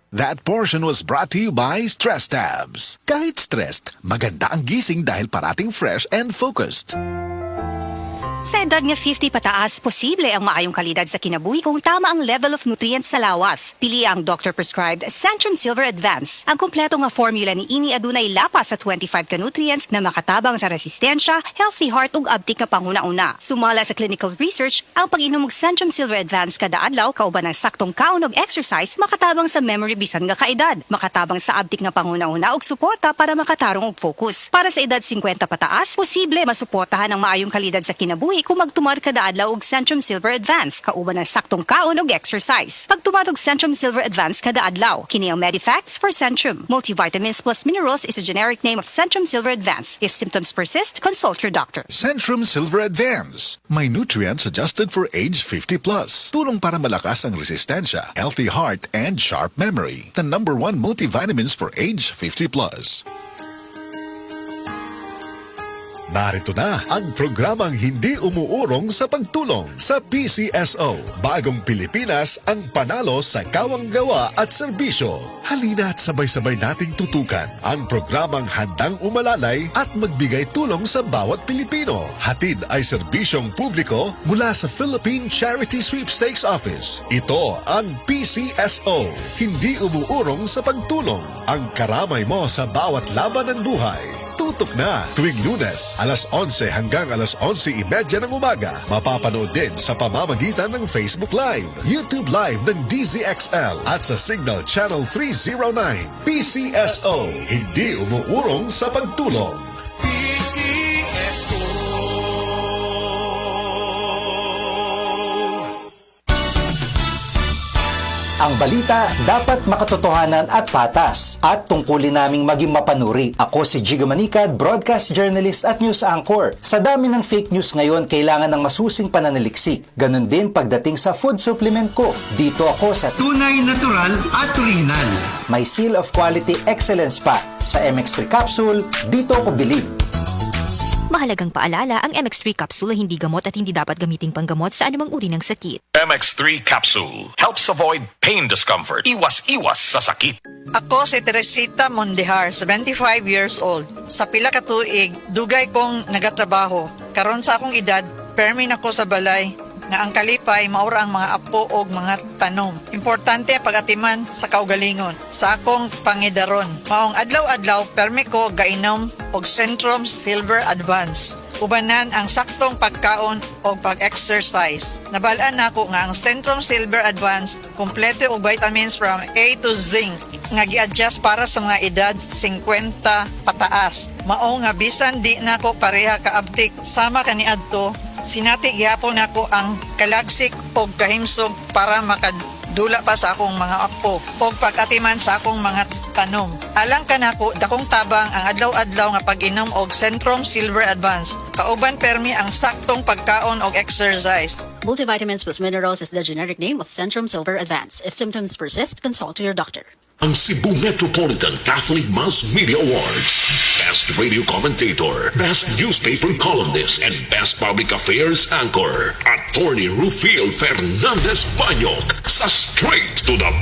That portion was brought to you by Stress Tabs. Kahit stressed, maganda ang gising dahil parating fresh and focused. Sa edad nga 50 pataas, posible ang maayong kalidad sa kinabuhi kung tama ang level of nutrients sa lawas. Pili ang doctor-prescribed Centrum Silver Advance. Ang kumpleto nga formula ni ini adunay lapas sa 25 ka nutrients na makatabang sa resistensya, healthy heart ug abtik nga panguna-una. Sumala sa clinical research, ang pag-inom og Centrum Silver Advance kada adlaw kauban ng saktong kaon og exercise makatabang sa memory bisan nga kaedad, makatabang sa abtik nga panguna-una ug suporta para makatarong og focus. Para sa edad 50 pataas, posible masuportahan ang maayong kalidad sa kinabuhi kung magtumar kada adlaw og Centrum Silver Advance kauban ng saktong kaon og exercise. Pagtumar og Centrum Silver Advance kada adlaw, kini ang Medifacts for Centrum. Multivitamins plus minerals is a generic name of Centrum Silver Advance. If symptoms persist, consult your doctor. Centrum Silver Advance. May nutrients adjusted for age 50 plus. Tulong para malakas ang resistensya, healthy heart, and sharp memory. The #1 multivitamins for age 50 plus. Narito na ang programang hindi umuurong sa pagtulong sa PCSO. Bagong Pilipinas ang panalo sa kawang-gawa at serbisyo. Halina at sabay-sabay nating tutukan ang programang handang umalalay at magbigay tulong sa bawat Pilipino. Hatid ay serbisyong publiko mula sa Philippine Charity Sweepstakes Office. Ito ang PCSO. Hindi umuurong sa pagtulong. Ang karamay mo sa bawat laban ng buhay. Tutok na tuwing Lunes, alas 11 hanggang alas 11:30 ng umaga. Mapapanood din sa pamamagitan ng Facebook Live, YouTube Live ng DZXL at sa Signal Channel 309. PCSO, hindi umuurong sa pagtulong. Ang balita dapat makatotohanan at patas at tungkulin naming maging mapanuri. Ako si Jigo Manicad, broadcast journalist at news anchor. Sa dami ng fake news ngayon, kailangan ng masusing pananaliksik. Ganon din pagdating sa food supplement ko. Dito ako sa tunay, natural at original. May seal of quality excellence pa. Sa MX3 capsule, dito ako bilib. Mahalagang paalala, ang MX3 capsule ay hindi gamot at hindi dapat gamiting panggamot sa anumang uri ng sakit. MX3 capsule helps avoid pain discomfort. Iwas sa sakit. Ako si Teresita Mondejar, 75 years old. Sa pila ka tuig, dugay kong nagatrabaho. Karon sa akong edad, permi na ko sa balay nga ang kalipay maura ang mga apo og mga tanom. Importante ang pag-atiman sa kaugalingon sa akong pangidaron. Maong adlaw-adlaw permi ko gainom og Centrum Silver Advance. Ubanan ang saktong pagkaon o pag-exercise. Nabalaan nako nga ang Centrum Silver Advance kompleto og vitamins from A to zinc nga gi-adjust para sa mga edad 50 pataas. Mao nga bisan di nako pareha kaabtik sama kaniadto, sinati gyapon nako ang kalagsik og kahimsog para makadula pa sa akong mga apo og pag-atiman sa akong mga tanom. Alang kanako dakong tabang ang adlaw-adlaw nga pag-inom og Centrum Silver Advance. Kauban permi ang saktong pagkaon og exercise. Multivitamins plus minerals is the generic name of Centrum Silver Advance. If symptoms persist, consult your doctor. Ang Cebu Metropolitan Catholic Mass Media Awards. Best Radio Commentator, Best Newspaper Columnist, and Best Public Affairs Anchor. Attorney Rufil Fernandez Banyok sa Straight to the